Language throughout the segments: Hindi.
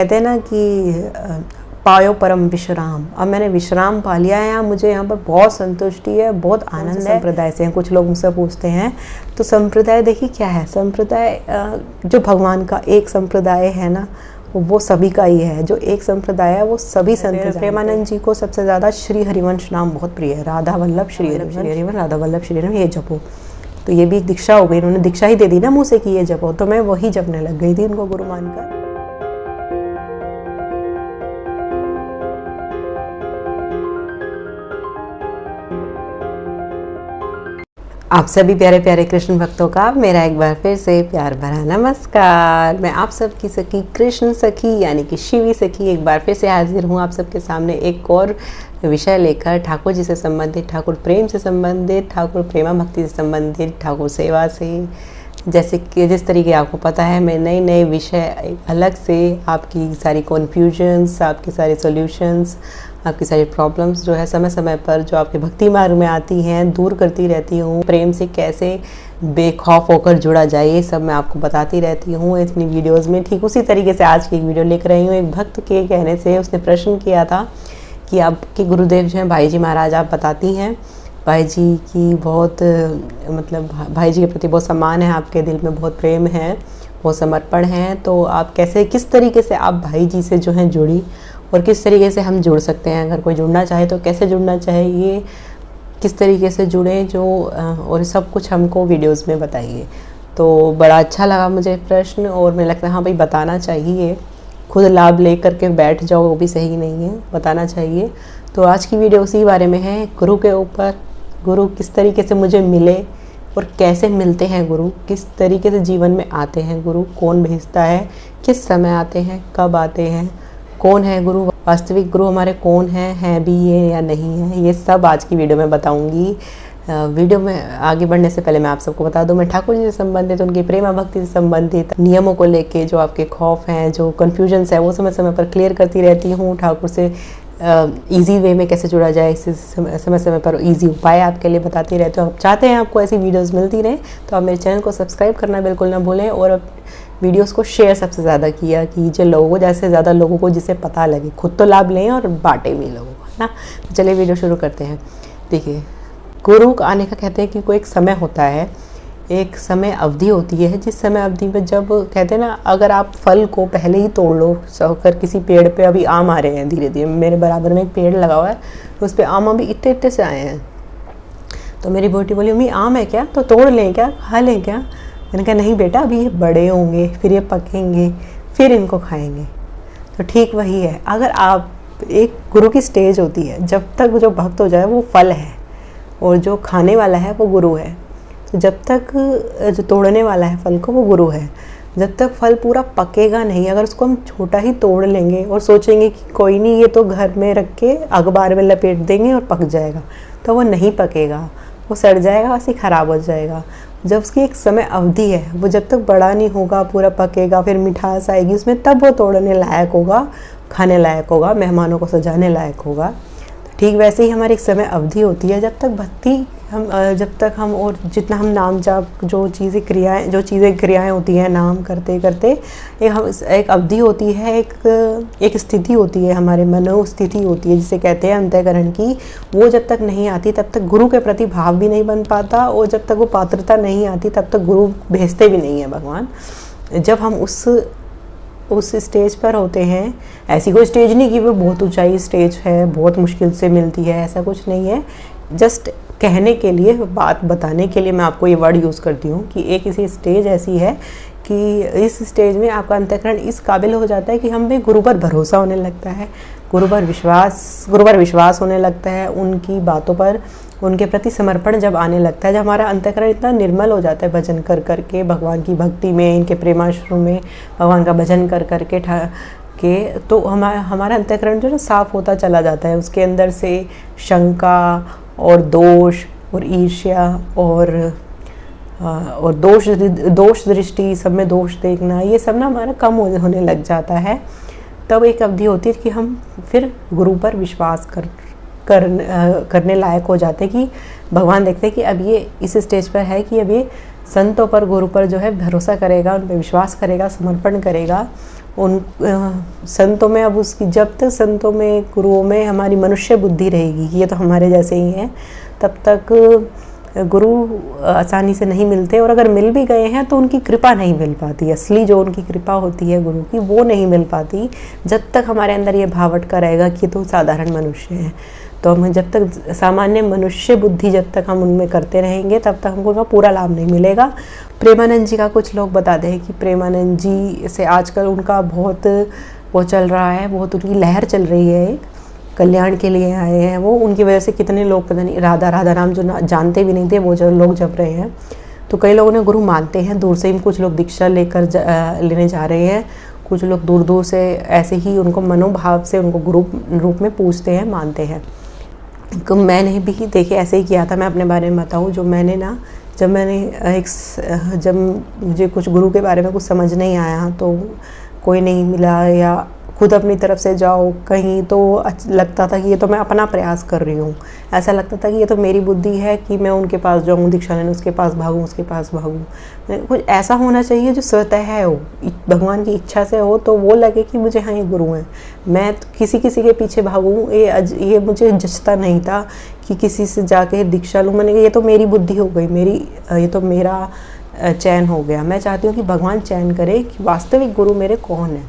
कहते हैं ना कि पायो परम विश्राम। अब मैंने विश्राम पा लिया है, मुझे यहाँ पर बहुत संतुष्टि है, बहुत आनंद है। संप्रदाय से हैं, कुछ लोग मुझसे पूछते हैं तो संप्रदाय देखिए क्या है। संप्रदाय जो भगवान का एक संप्रदाय है ना, वो सभी का ही है। जो एक संप्रदाय है वो सभी संत। प्रेमानंद जी को सबसे ज़्यादा श्री हरिवंश नाम बहुत प्रिय है। राधा वल्लभ श्री हरिवंश, राधा वल्लभ श्री हरिवंश, ये जपो। तो ये भी एक दीक्षा हो गई, उन्होंने दीक्षा ही दे दी ना मुँह से कि ये जपो, तो मैं वही जपने लग गई थी उनको गुरु मानकर। आप सभी प्यारे प्यारे कृष्ण भक्तों का मेरा एक बार फिर से प्यार भरा नमस्कार। मैं आप सबकी सखी कृष्ण सखी यानी कि शिवी सखी एक बार फिर से हाजिर हूँ आप सबके सामने एक और विषय लेकर, ठाकुर जी से संबंधित, ठाकुर प्रेम से संबंधित, ठाकुर प्रेमा भक्ति से संबंधित, ठाकुर सेवा से। जैसे कि जिस तरीके आपको पता है, मैं नए नए विषय अलग से आपकी सारी कन्फ्यूजन्स, आपकी सारी सॉल्यूशंस, आपकी सारी प्रॉब्लम्स जो है समय समय पर जो आपके भक्ति मार्ग में आती हैं दूर करती रहती हूँ। प्रेम से कैसे बेखौफ होकर जुड़ा जाए ये सब मैं आपको बताती रहती हूँ अपनी वीडियोस में। ठीक उसी तरीके से आज की एक वीडियो लेकर आई हूँ। एक भक्त के कहने से उसने प्रश्न किया था कि आपके गुरुदेव जो हैं भाई जी महाराज, आप बताती हैं भाई जी की बहुत मतलब भाई जी के प्रति बहुत सम्मान है, आपके दिल में बहुत प्रेम है, बहुत समर्पण है, तो आप कैसे किस तरीके से आप भाई जी से जो हैं जुड़ी और किस तरीके से हम जुड़ सकते हैं, अगर कोई जुड़ना चाहे तो कैसे जुड़ना चाहिए, किस तरीके से जुड़ें जो और सब कुछ हमको वीडियोस में बताइए। तो बड़ा अच्छा लगा मुझे प्रश्न और मुझे लगता है हाँ भाई बताना चाहिए, खुद लाभ ले करके बैठ जाओ वो भी सही नहीं है, बताना चाहिए। तो आज की वीडियो उसी बारे में है, गुरु के ऊपर। गुरु किस तरीके से मुझे मिले और कैसे मिलते हैं गुरु, किस तरीके से जीवन में आते हैं गुरु, कौन भेजता है, किस समय आते हैं, कब आते हैं, कौन है गुरु, वास्तविक गुरु हमारे कौन हैं भी ये या नहीं है, ये सब आज की वीडियो में बताऊंगी। वीडियो में आगे बढ़ने से पहले मैं आप सबको बता दूं, मैं ठाकुर जी से संबंधित, उनकी प्रेमा भक्ति से संबंधित नियमों को लेके जो आपके खौफ हैं, जो कन्फ्यूजन्स है, वो समय समय पर क्लियर करती रहती हूँ। ठाकुर से इजी वे में कैसे जुड़ा जाए, इससे समय समय पर इजी उपाय आपके लिए बताती रहती हूँ। आप चाहते हैं आपको ऐसी वीडियोज़ मिलती रहें तो आप मेरे चैनल को सब्सक्राइब करना बिल्कुल ना भूलें और अब वीडियोस को शेयर सबसे ज़्यादा किया कीजिए लोगों को, जैसे ज़्यादा लोगों को जिसे पता लगे, खुद तो लाभ लें और बांटे भी लोगों को, है ना। तो चलिए वीडियो शुरू करते हैं। देखिए, गुरु का आने का कहते हैं कि कोई एक समय होता है, एक समय अवधि होती है, जिस समय अवधि में जब कहते हैं ना, अगर आप फल को पहले ही तोड़ लो, अगर किसी पेड़ पे अभी आम आ रहे हैं धीरे धीरे, मेरे बराबर में एक पेड़ लगा हुआ है तो उस पर आम अभी इतने इतने से आए हैं, तो मेरी बेटी बोली मम्मी आम है क्या, तो तोड़ लें क्या, खा लें क्या। मैंने कहा नहीं बेटा, अभी ये बड़े होंगे, फिर ये पकेंगे, फिर इनको खाएंगे। तो ठीक वही है, अगर आप एक गुरु की स्टेज होती है, जब तक जो भक्त हो जाए वो फल है और जो खाने वाला है वो गुरु है। तो जब तक जो तोड़ने वाला है फल को वो गुरु है, जब तक फल पूरा पकेगा नहीं, अगर उसको हम छोटा ही तोड़ लेंगे और सोचेंगे कि कोई नहीं ये तो घर में रख के अखबार में लपेट देंगे और पक जाएगा, तो वो नहीं पकेगा, वो सड़ जाएगा, वैसे ख़राब हो जाएगा। जब उसकी एक समय अवधि है, वो जब तक बड़ा नहीं होगा, पूरा पकेगा, फिर मिठास आएगी उसमें, तब वो तोड़ने लायक होगा, खाने लायक होगा, मेहमानों को सजाने लायक होगा। तो ठीक वैसे ही हमारी एक समय अवधि होती है, जब तक भक्ति हम जब तक हम और जितना हम नाम जाप जो चीज़ें क्रियाएं होती हैं नाम करते करते, एक अवधि होती है, एक स्थिति होती है, हमारे मनोस्थिति होती है जिसे कहते हैं अंतःकरण की। वो जब तक नहीं आती तब तक गुरु के प्रति भाव भी नहीं बन पाता, और जब तक वो पात्रता नहीं आती तब तक गुरु भेजते भी नहीं है भगवान। जब हम उस स्टेज पर होते हैं, ऐसी कोई स्टेज नहीं कि वो बहुत ऊंचाई स्टेज है, बहुत मुश्किल से मिलती है, ऐसा कुछ नहीं है। जस्ट कहने के लिए, बात बताने के लिए मैं आपको ये वर्ड यूज़ करती हूँ कि एक इसी स्टेज ऐसी है कि इस स्टेज में आपका अंतःकरण इस काबिल हो जाता है कि हमें गुरु पर भरोसा होने लगता है, गुरु पर विश्वास होने लगता है, उनकी बातों पर उनके प्रति समर्पण जब आने लगता है, जब हमारा अंतःकरण इतना निर्मल हो जाता है भजन कर करके, भगवान की भक्ति में, इनके प्रेमाश्रु में भगवान का भजन कर करके तो हमारा अंतःकरण जो है साफ होता चला जाता है। उसके अंदर से शंका और दोष और ईर्ष्या और दोष दृष्टि, सब में दोष देखना, ये सब ना हमारा कम होने लग जाता है। तब एक अवधि होती है कि हम फिर गुरु पर विश्वास करने लायक हो जाते हैं, कि भगवान देखते हैं कि अब ये इस स्टेज पर है कि अब ये संतों पर, गुरु पर जो है भरोसा करेगा, उन पर विश्वास करेगा, समर्पण करेगा उन संतों में अब उसकी जब तक संतों में गुरुओं में हमारी मनुष्य बुद्धि रहेगी, ये तो हमारे जैसे ही हैं, तब तक गुरु आसानी से नहीं मिलते। और अगर मिल भी गए हैं तो उनकी कृपा नहीं मिल पाती, असली जो उनकी कृपा होती है गुरु की वो नहीं मिल पाती जब तक हमारे अंदर ये भावट का रहेगा कि तो साधारण मनुष्य हैं। तो हम जब तक सामान्य मनुष्य बुद्धि जब तक हम उनमें करते रहेंगे तब तक हमको उनका पूरा लाभ नहीं मिलेगा। प्रेमानंद जी का कुछ लोग बताते हैं कि प्रेमानंद जी से आजकल उनका बहुत वो चल रहा है, बहुत उनकी लहर चल रही है, एक कल्याण के लिए आए हैं वो। उनकी वजह से कितने लोग पता नहीं राधा राधा नाम जो जानते भी नहीं थे वो जो लोग जप रहे हैं। तो कई लोग उन्हें गुरु मानते हैं, दूर से ही कुछ लोग दीक्षा लेकर लेने जा रहे हैं, कुछ लोग दूर दूर से ऐसे ही उनको मनोभाव से उनको गुरु रूप में पूजते हैं, मानते हैं। मैंने भी देखे ऐसे ही किया था। मैं अपने बारे में बताऊँ, जो मैंने ना जब मुझे कुछ गुरु के बारे में कुछ समझ नहीं आया तो कोई नहीं मिला या खुद अपनी तरफ से जाओ कहीं तो लगता था कि ये तो मैं अपना प्रयास कर रही हूँ, ऐसा लगता था कि ये तो मेरी बुद्धि है कि मैं उनके पास जाऊँ दीक्षा लेने, उसके पास भागूँ, उसके पास भागूँ। कुछ ऐसा होना चाहिए जो स्वतः हो, भगवान की इच्छा से हो, तो वो लगे कि मुझे हाँ ये गुरु हैं। मैं तो किसी के पीछे भागूँ ये मुझे जचता नहीं था कि किसी से जाके दीक्षा लूँ। मैंने कहा ये तो मेरी बुद्धि हो गई, ये तो मेरा चयन हो गया। मैं चाहती हूँ कि भगवान चयन करे कि वास्तविक गुरु मेरे कौन है।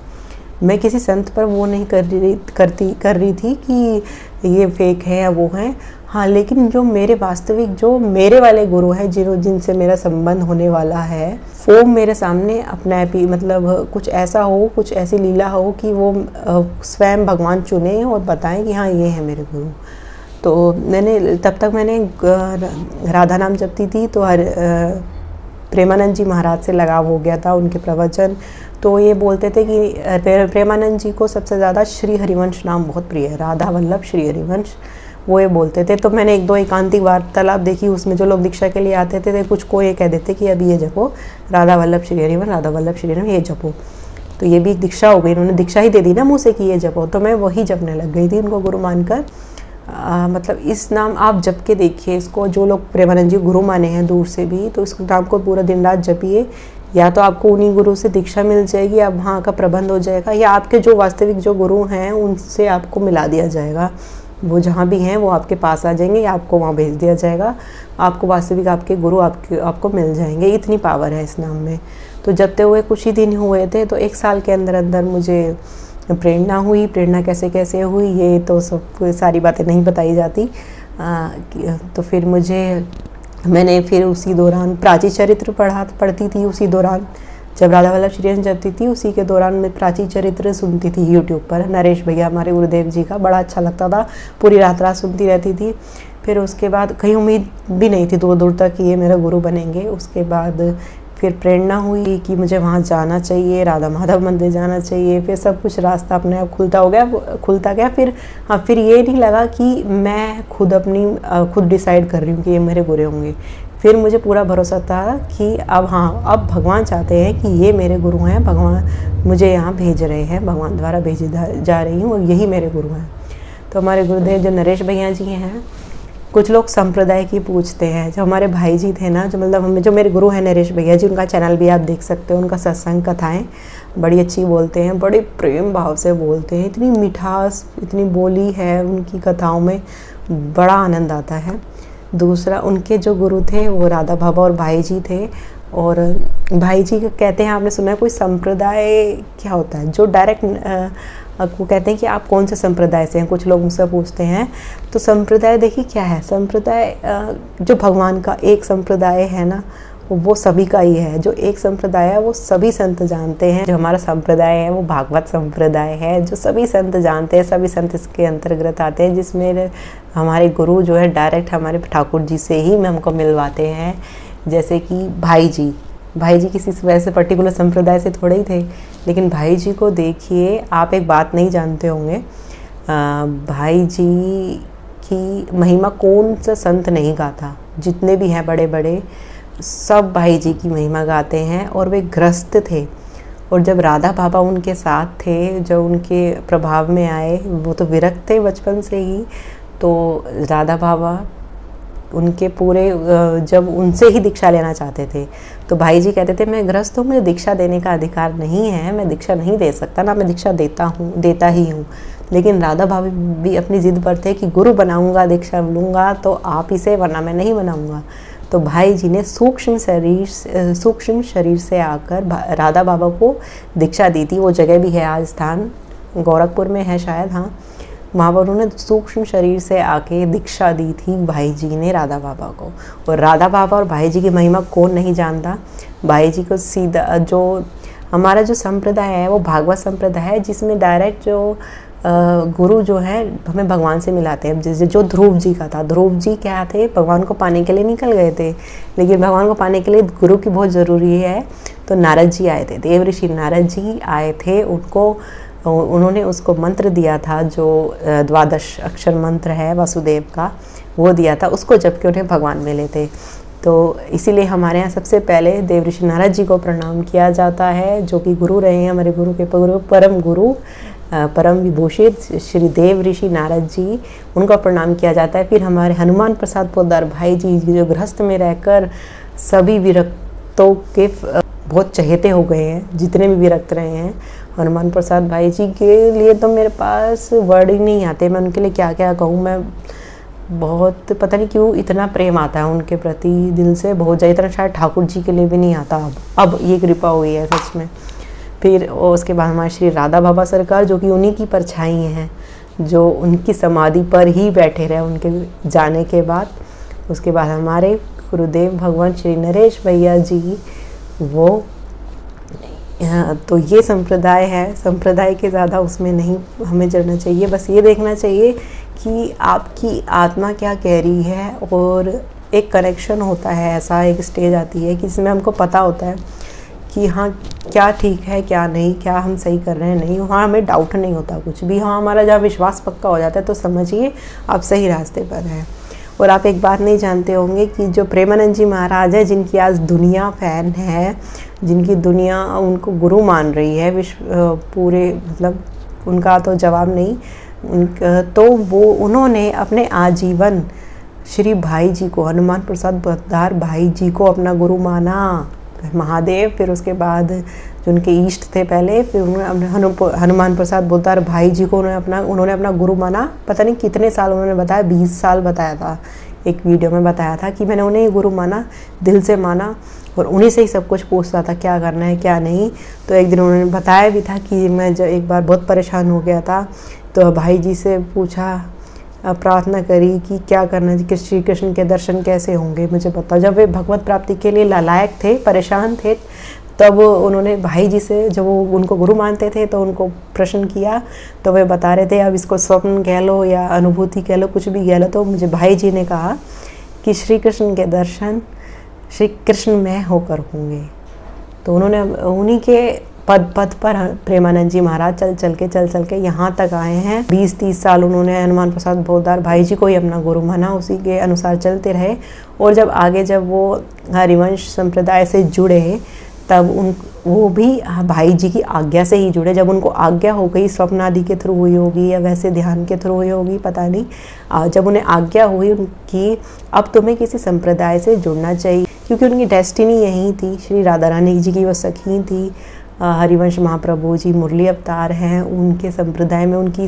मैं किसी संत पर वो नहीं कर रही थी कि ये फेक है या वो है, हाँ, लेकिन जो मेरे वास्तविक जो मेरे वाले गुरु हैं जिनसे मेरा संबंध होने वाला है, वो मेरे सामने अपना मतलब कुछ ऐसा हो, कुछ ऐसी लीला हो कि वो स्वयं भगवान चुने और बताएं कि हाँ ये है मेरे गुरु। तो तब तक मैंने राधा नाम जपती थी, तो प्रेमानंद जी महाराज से लगाव हो गया था, उनके प्रवचन। तो ये बोलते थे कि प्रेमानंद जी को सबसे ज़्यादा श्री हरिवंश नाम बहुत प्रिय है, राधा वल्लभ श्री हरिवंश, वो ये बोलते थे। तो मैंने एक दो एकांतिक वार्तालाप देखी, उसमें जो लोग दीक्षा के लिए आते थे कुछ को ये कह देते कि अभी ये जपो राधा वल्लभ श्री हरिवंश, राधा वल्लभ श्री हरिवंश, ये जपो। तो ये भी एक दीक्षा हो गई, उन्होंने दीक्षा ही दे दी ना मुँह से कि ये जपो, तो मैं वही जपने लग गई थी उनको गुरु मानकर। मतलब इस नाम आप जप के देखिए इसको, जो लोग प्रेमानंद जी गुरु माने हैं दूर से भी, तो इस नाम को पूरा दिन रात जपिए। या तो आपको उन्हीं गुरु से दीक्षा मिल जाएगी, अब वहाँ का प्रबंध हो जाएगा, या आपके जो वास्तविक जो गुरु हैं उनसे आपको मिला दिया जाएगा। वो जहाँ भी हैं वो आपके पास आ जाएंगे या आपको वहाँ भेज दिया जाएगा, आपको वास्तविक आपके गुरु आपको मिल जाएंगे। इतनी पावर है इस नाम में। तो जपते हुए कुछ ही दिन हुए थे, तो 1 साल के अंदर अंदर मुझे प्रेरणा हुई। प्रेरणा कैसे कैसे हुई ये तो सब सारी बातें नहीं बताई जाती। तो फिर मैंने फिर उसी दौरान प्राची चरित्र पढ़ती थी, उसी दौरान जब राधा वल्लभ श्री हरिवंश जपती थी उसी के दौरान मैं प्राची चरित्र सुनती थी यूट्यूब पर। नरेश भैया हमारे गुरुदेव जी का बड़ा अच्छा लगता था, पूरी रात सुनती रहती थी। फिर उसके बाद कहीं उम्मीद भी नहीं थी दूर दूर तक कि ये मेरा गुरु बनेंगे। उसके बाद फिर प्रेरणा हुई कि मुझे वहाँ जाना चाहिए, राधा माधव मंदिर जाना चाहिए। फिर सब कुछ रास्ता अपने आप खुलता गया। फिर ये नहीं लगा कि मैं खुद डिसाइड कर रही हूँ कि ये मेरे गुरु होंगे। फिर मुझे पूरा भरोसा था कि अब भगवान चाहते हैं कि ये मेरे गुरु हैं, भगवान मुझे यहाँ भेज रहे हैं, भगवान द्वारा भेजी जा रही हूँ और यही मेरे गुरु हैं। तो हमारे गुरुदेव जो नरेश भैया जी हैं, कुछ लोग संप्रदाय की पूछते हैं। जो हमारे भाई जी थे ना, जो मेरे गुरु हैं नरेश भैया जी, उनका चैनल भी आप देख सकते हो। उनका सत्संग कथाएं बड़ी अच्छी बोलते हैं, बड़े प्रेम भाव से बोलते हैं, इतनी मिठास, इतनी बोली है उनकी कथाओं में, बड़ा आनंद आता है। दूसरा, उनके जो गुरु थे वो राधा बाबा और भाई जी थे। और भाई जी कहते हैं, आपने सुना है कोई संप्रदाय क्या होता है, जो डायरेक्ट वो कहते हैं कि आप कौन से संप्रदाय से हैं। कुछ लोग मुझसे पूछते हैं। तो संप्रदाय देखिए क्या है, संप्रदाय जो भगवान का एक संप्रदाय है ना, वो सभी का ही है। जो एक संप्रदाय है वो सभी संत जानते हैं। जो हमारा संप्रदाय है वो भागवत संप्रदाय है, जो सभी संत जानते हैं, सभी संत इसके अंतर्गत आते हैं, जिसमें हमारे गुरु जो है डायरेक्ट हमारे ठाकुर जी से ही हमको मिलवाते हैं। जैसे कि भाई जी किसी वैसे पर्टिकुलर संप्रदाय से थोड़े ही थे, लेकिन भाई जी को देखिए, आप एक बात नहीं जानते होंगे, भाई जी की महिमा कौन सा संत नहीं गाता। जितने भी हैं बड़े बड़े, सब भाई जी की महिमा गाते हैं। और वे ग्रस्त थे, और जब राधा बाबा उनके साथ थे, जब उनके प्रभाव में आए, वो तो विरक्त थे बचपन से ही, तो राधा बाबा उनके पूरे जब उनसे ही दीक्षा लेना चाहते थे तो भाई जी कहते थे मैं गृहस्थ हूँ, मुझे दीक्षा देने का अधिकार नहीं है, मैं दीक्षा नहीं दे सकता, ना मैं दीक्षा देता ही हूँ। लेकिन राधा भाभी भी अपनी ज़िद पर थे कि गुरु बनाऊंगा, दीक्षा लूँगा तो आप ही से, वरना मैं नहीं बनाऊंगा। तो भाई जी ने सूक्ष्म शरीर से आकर राधा बाबा को दीक्षा दी थी। वो जगह भी है आज स्थान गोरखपुर में है शायद, हाँ, वहाँ पर उन्होंने सूक्ष्म शरीर से आके दीक्षा दी थी भाई जी ने राधा बाबा को। और राधा बाबा और भाई जी की महिमा कौन नहीं जानता। भाई जी को सीधा जो हमारा जो संप्रदाय है वो भागवत संप्रदाय है, जिसमें डायरेक्ट जो गुरु जो है हमें भगवान से मिलाते हैं। जैसे जो ध्रुव जी का था, ध्रुव जी क्या थे, भगवान को पाने के लिए निकल गए थे, लेकिन भगवान को पाने के लिए गुरु की बहुत ज़रूरी है। तो नारद जी आए थे, देव ऋषि नारद जी आए थे, उन्होंने उसको मंत्र दिया था जो 12 अक्षर मंत्र है वासुदेव का, वो दिया था उसको, जबकि उन्हें भगवान मिले थे। तो इसीलिए हमारे यहाँ सबसे पहले देव ऋषि नारद जी को प्रणाम किया जाता है, जो कि गुरु रहे हैं, हमारे गुरु के परम गुरु परम विभूषित श्री देव ऋषि नारद जी, उनका प्रणाम किया जाता है। फिर हमारे हनुमान प्रसाद पोद्दार भाई जी जो गृहस्थ में रहकर सभी विरक्तों के बहुत चहेते हो गए हैं, जितने भी विरक्त रहे हैं। हनुमान प्रसाद भाई जी के लिए तो मेरे पास वर्ड ही नहीं आते, मैं उनके लिए क्या क्या कहूँ। मैं बहुत पता नहीं क्यों इतना प्रेम आता है उनके प्रति दिल से, बहुत ज़्यादा, इतना शायद ठाकुर जी के लिए भी नहीं आता। अब ये कृपा हुई है सच में। फिर उसके बाद हमारे श्री राधा बाबा सरकार, जो कि उन्हीं की परछाई हैं, जो उनकी समाधि पर ही बैठे रहे उनके जाने के बाद। उसके बाद हमारे गुरुदेव भगवान श्री नरेश भैया जी, वो तो ये संप्रदाय है, संप्रदाय के ज़्यादा उसमें नहीं हमें जुड़ना चाहिए। बस ये देखना चाहिए कि आपकी आत्मा क्या कह रही है, और एक कनेक्शन होता है, ऐसा एक स्टेज आती है कि इसमें हमको पता होता है कि हाँ क्या ठीक है क्या नहीं, क्या हम सही कर रहे हैं नहीं, वहाँ हमें डाउट नहीं होता कुछ भी। हाँ, हमारा जब विश्वास पक्का हो जाता है तो समझिए आप सही रास्ते पर हैं। और आप एक बात नहीं जानते होंगे कि जो प्रेमानंद जी महाराज है, जिनकी आज दुनिया फ़ैन है, जिनकी दुनिया उनको गुरु मान रही है, विश्व पूरे, मतलब उनका तो जवाब नहीं, तो वो उन्होंने अपने आजीवन श्री भाई जी को, हनुमान प्रसाद पोद्दार भाई जी को अपना गुरु माना, महादेव। फिर उसके बाद जो उनके इष्ट थे पहले, फिर उन्होंने हनुमान प्रसाद पोद्दार भाई जी को उन्होंने अपना गुरु माना। पता नहीं कितने साल उन्होंने बताया, 20 साल बताया था, एक वीडियो में बताया था कि मैंने उन्हें गुरु माना, दिल से माना, और उन्हीं से ही सब कुछ पूछता था क्या करना है क्या नहीं। तो एक दिन उन्होंने बताया भी था कि मैं जब एक बार बहुत परेशान हो गया था, तो भाई जी से पूछा, प्रार्थना करी कि क्या करना है, कि श्री कृष्ण के दर्शन कैसे होंगे मुझे बताओ। जब वे भगवत प्राप्ति के लिए लालायक थे, परेशान थे, तब उन्होंने भाई जी से, जब वो उनको गुरु मानते थे, तो उनको प्रश्न किया, तो वे बता रहे थे, अब इसको स्वप्न कह लो या अनुभूति कह लो, कुछ भी कह लो। तो मुझे भाई जी ने कहा कि श्री कृष्ण के दर्शन श्री कृष्ण में होकर होंगे। तो उन्होंने उन्हीं के पद पर प्रेमानंद जी महाराज चल चल के यहाँ तक आए हैं। 20-30 साल उन्होंने हनुमान प्रसाद पोद्दार भाई जी को ही अपना गुरु माना, उसी के अनुसार चलते रहे। और जब वो हरिवंश संप्रदाय से जुड़े, तब वो भी भाई जी की आज्ञा से ही जुड़े। जब उनको आज्ञा हो गई, स्वप्न आदि के थ्रू हुई होगी या वैसे ध्यान के थ्रू हुई होगी, पता नहीं, जब उन्हें आज्ञा हुई उनकी, अब तुम्हें किसी संप्रदाय से जुड़ना चाहिए, क्योंकि उनकी डेस्टिनी यही थी। श्री राधा रानी जी की वो सखी थी, हरिवंश महाप्रभु जी मुरली अवतार हैं, उनके संप्रदाय में उनकी,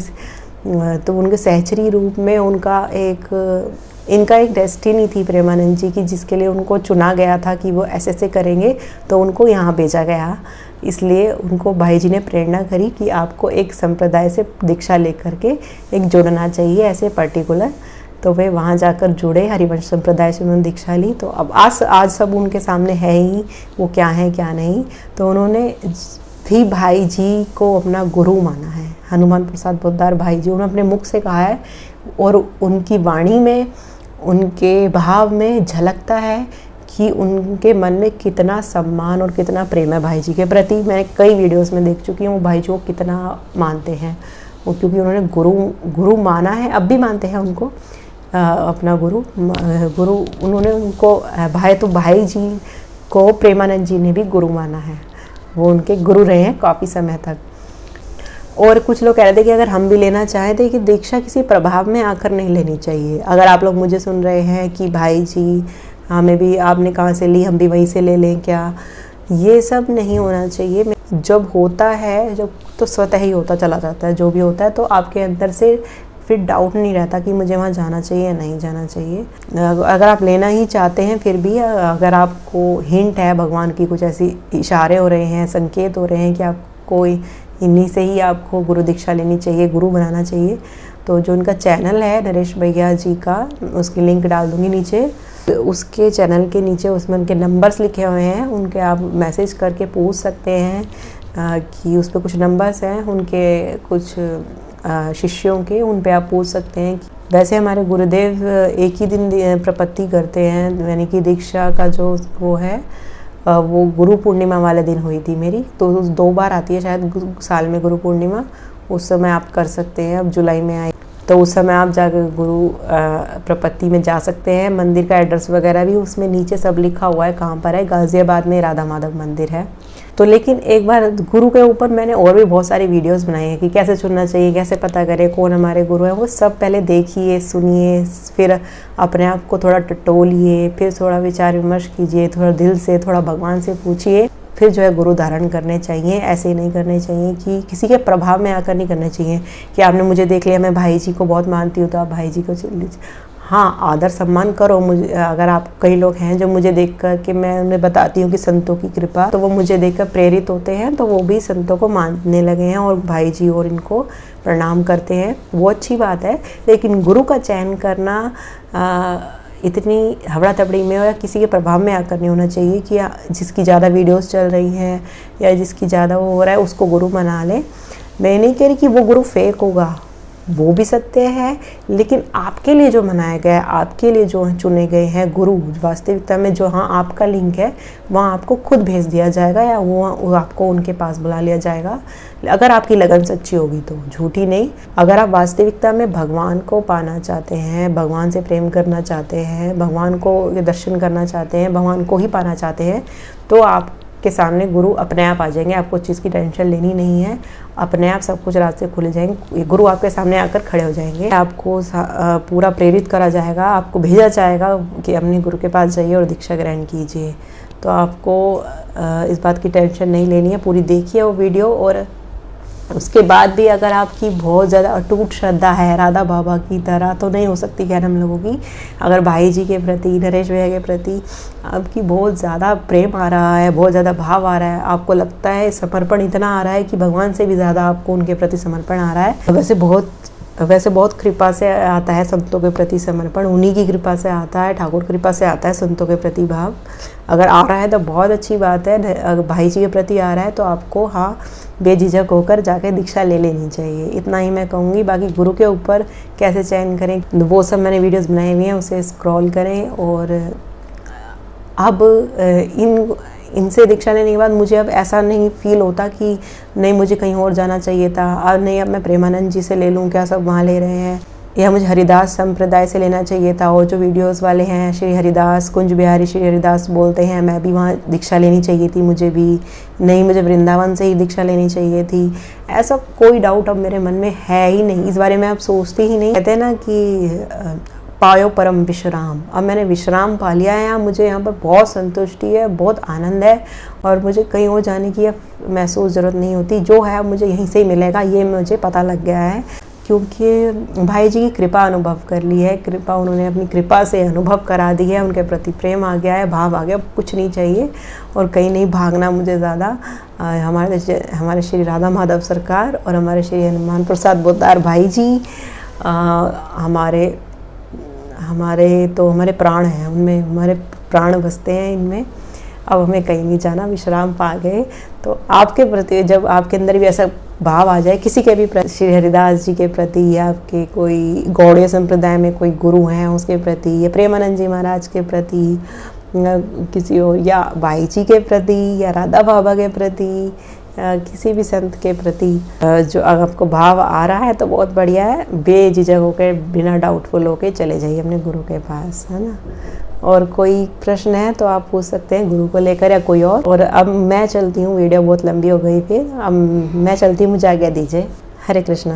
तो उनके सहचरी रूप में इनका एक डेस्टिनी थी प्रेमानंद जी की, जिसके लिए उनको चुना गया था कि वो ऐसे करेंगे, तो उनको यहाँ भेजा गया। इसलिए उनको भाई जी ने प्रेरणा करी कि आपको एक संप्रदाय से दीक्षा लेकर के एक जुड़ना चाहिए, ऐसे पर्टिकुलर। तो वे वहाँ जाकर जुड़े, हरिवंश संप्रदाय से उन्होंने दीक्षा ली। तो अब आज सब उनके सामने है ही, वो क्या है क्या नहीं। तो उन्होंने भी भाई जी को अपना गुरु माना है, हनुमान प्रसाद पोद्दार भाई जी। उन्होंने अपने मुख से कहा है, और उनकी वाणी में, उनके भाव में झलकता है कि उनके मन में कितना सम्मान और कितना प्रेम है भाई जी के प्रति। मैं कई वीडियोस में देख चुकी हूँ वो भाई जी को कितना मानते हैं वो, क्योंकि उन्होंने गुरु माना है, अब भी मानते हैं उनको अपना गुरु। उन्होंने उनको भाई जी को प्रेमानंद जी ने भी गुरु माना है, वो उनके गुरु रहे हैं काफ़ी समय तक। और कुछ लोग कह रहे थे कि अगर हम भी लेना चाहें तो कि दीक्षा किसी प्रभाव में आकर नहीं लेनी चाहिए। अगर आप लोग मुझे सुन रहे हैं कि भाई जी हमें भी आपने कहाँ से ली, हम भी वहीं से ले लें क्या, ये सब नहीं होना चाहिए। जब होता है जब तो स्वतः ही होता चला जाता है, जो भी होता है तो आपके अंदर से फिर डाउट नहीं रहता कि मुझे वहाँ जाना चाहिए या नहीं जाना चाहिए। अगर आप लेना ही चाहते हैं फिर भी अगर आपको हिंट है भगवान की, कुछ ऐसी इशारे हो रहे हैं, संकेत हो रहे हैं कि आपको इन्हीं से ही आपको गुरु दीक्षा लेनी चाहिए, गुरु बनाना चाहिए, तो जो उनका चैनल है नरेश भैया जी का, उसकी लिंक डाल दूँगी नीचे। उसके चैनल के नीचे उसमें उनके नंबर्स लिखे हुए हैं, उनके आप मैसेज करके पूछ सकते हैं कि उस पर कुछ नंबर्स हैं उनके कुछ शिष्यों के, उन पे आप पूछ सकते हैं। वैसे हमारे गुरुदेव एक ही दिन प्रपत्ति करते हैं, यानी कि दीक्षा का जो वो है वो गुरु पूर्णिमा वाले दिन हुई थी मेरी, तो 2 बार आती है शायद साल में गुरु पूर्णिमा, उस समय आप कर सकते हैं। अब जुलाई में आई तो उस समय आप जाकर गुरु प्रपत्ति में जा सकते हैं। मंदिर का एड्रेस वगैरह भी उसमें नीचे सब लिखा हुआ है कहाँ पर है, गाज़ियाबाद में राधा माधव मंदिर है। तो लेकिन एक बार गुरु के ऊपर मैंने और भी बहुत सारी वीडियोस बनाई हैं कि कैसे चुनना चाहिए, कैसे पता करें कौन हमारे गुरु हैं, वो सब पहले देखिए, सुनिए, फिर अपने आप को थोड़ा टटोलिए, फिर थोड़ा विचार विमर्श कीजिए, थोड़ा दिल से, थोड़ा भगवान से पूछिए, फिर जो है गुरु धारण करने चाहिए। ऐसे ही नहीं करने चाहिए कि किसी के प्रभाव में आकर नहीं करने चाहिए कि आपने मुझे देख लिया, मैं भाई जी को बहुत मानती हूँ तो आप भाई जी को चल लीजिए। हाँ, आदर सम्मान करो। मुझे अगर आप कई लोग हैं जो मुझे देख कर के मैं उन्हें बताती हूँ कि संतों की कृपा, तो वो मुझे देखकर प्रेरित होते हैं, तो वो भी संतों को मानने लगे हैं और भाई जी और इनको प्रणाम करते हैं, वो अच्छी बात है। लेकिन गुरु का चयन करना इतनी हबड़ा तबड़ी में या किसी के प्रभाव में आकर नहीं होना चाहिए कि जिसकी ज़्यादा वीडियोस चल रही हैं या जिसकी ज़्यादा वो हो रहा है उसको गुरु बना ले। मैं नहीं कह रही कि वो गुरु फेक होगा, वो भी सत्य है, लेकिन आपके लिए जो मनाया गया है, आपके लिए जो चुने गए हैं गुरु, वास्तविकता में जो हाँ आपका लिंक है वहाँ आपको खुद भेज दिया जाएगा या वो आपको उनके पास बुला लिया जाएगा, अगर आपकी लगन सच्ची होगी तो, झूठी नहीं। अगर आप वास्तविकता में भगवान को पाना चाहते हैं, भगवान से प्रेम करना चाहते हैं, भगवान को दर्शन करना चाहते हैं, भगवान को ही पाना चाहते हैं, तो आपके सामने गुरु अपने आप आ जाएंगे। आपको चीज़ की टेंशन लेनी नहीं है, अपने आप सब कुछ रास्ते खुले जाएंगे, गुरु आपके सामने आकर खड़े हो जाएंगे। आपको पूरा प्रेरित करा जाएगा, आपको भेजा जाएगा कि अपने गुरु के पास जाइए और दीक्षा ग्रहण कीजिए। तो आपको इस बात की टेंशन नहीं लेनी है, पूरी देखिए वो वीडियो। और उसके बाद भी अगर आपकी बहुत ज़्यादा अटूट श्रद्धा है राधा बाबा की तरह, तो नहीं हो सकती खैर हम लोगों की, अगर भाई जी के प्रति, नरेश भैया के प्रति आपकी बहुत ज़्यादा प्रेम आ रहा है, बहुत ज़्यादा भाव आ रहा है, आपको लगता है समर्पण इतना आ रहा है कि भगवान से भी ज़्यादा आपको उनके प्रति समर्पण आ रहा है। वैसे बहुत कृपा से आता है संतों के प्रति समर्पण, उन्हीं की कृपा से आता है, ठाकुर कृपा से आता है संतों के प्रति भाव। अगर आ रहा है तो बहुत अच्छी बात है। अगर भाई जी के प्रति आ रहा है तो आपको हाँ बेझिझक होकर जाके दीक्षा ले लेनी चाहिए, इतना ही मैं कहूँगी। बाकी गुरु के ऊपर कैसे चयन करें वो सब मैंने वीडियोस बनाई हुई हैं, उसे स्क्रॉल करें। और अब इनसे दीक्षा लेने के बाद मुझे अब ऐसा नहीं फील होता कि नहीं मुझे कहीं और जाना चाहिए था, और नहीं अब मैं प्रेमानंद जी से ले लूँ, क्या सब वहाँ ले रहे हैं, या मुझे हरिदास संप्रदाय से लेना चाहिए था। और जो वीडियोस वाले हैं श्री हरिदास, कुंज बिहारी श्री हरिदास बोलते हैं, मैं भी वहाँ दीक्षा लेनी चाहिए थी, मुझे भी नहीं, मुझे वृंदावन से ही दीक्षा लेनी चाहिए थी। ऐसा कोई डाउट अब मेरे मन में है ही नहीं, इस बारे में आप सोचते ही नहीं। कहते हैं ना कि पायो परम विश्राम, अब मैंने विश्राम पा लिया है, मुझे यहाँ पर बहुत संतुष्टि है, बहुत आनंद है, और मुझे कहीं और जाने की महसूस ज़रूरत नहीं होती। जो है अब मुझे यहीं से ही मिलेगा, ये मुझे पता लग गया है, क्योंकि भाई जी की कृपा अनुभव कर ली है, कृपा उन्होंने अपनी कृपा से अनुभव करा दी है, उनके प्रति प्रेम आ गया है, भाव आ गया, कुछ नहीं चाहिए और कहीं नहीं भागना मुझे ज़्यादा। हमारे श्री राधा माधव सरकार और हमारे श्री हनुमान प्रसाद पोद्दार भाई जी हमारे प्राण हैं, उनमें हमारे प्राण बसते हैं इनमें। अब हमें कहीं नहीं जाना, विश्राम पा गए। तो आपके प्रति जब आपके अंदर भी ऐसा भाव आ जाए किसी के भी प्रति, श्री हरिदास जी के प्रति, या आपके कोई गौड़ीय संप्रदाय में कोई गुरु हैं उसके प्रति, या प्रेमानंद जी महाराज के प्रति, किसी और, या भाई जी के प्रति, या राधा बाबा के प्रति, किसी भी संत के प्रति जो आपको भाव आ रहा है तो बहुत बढ़िया है, बेझिझक होकर बिना डाउटफुल होकर चले जाइए अपने गुरु के पास, है ना। और कोई प्रश्न है तो आप पूछ सकते हैं गुरु को लेकर या कोई और अब मैं चलती हूँ, वीडियो बहुत लंबी हो गई, फिर अब मैं चलती हूँ, मुझे आज्ञा दीजिए। हरे कृष्णा।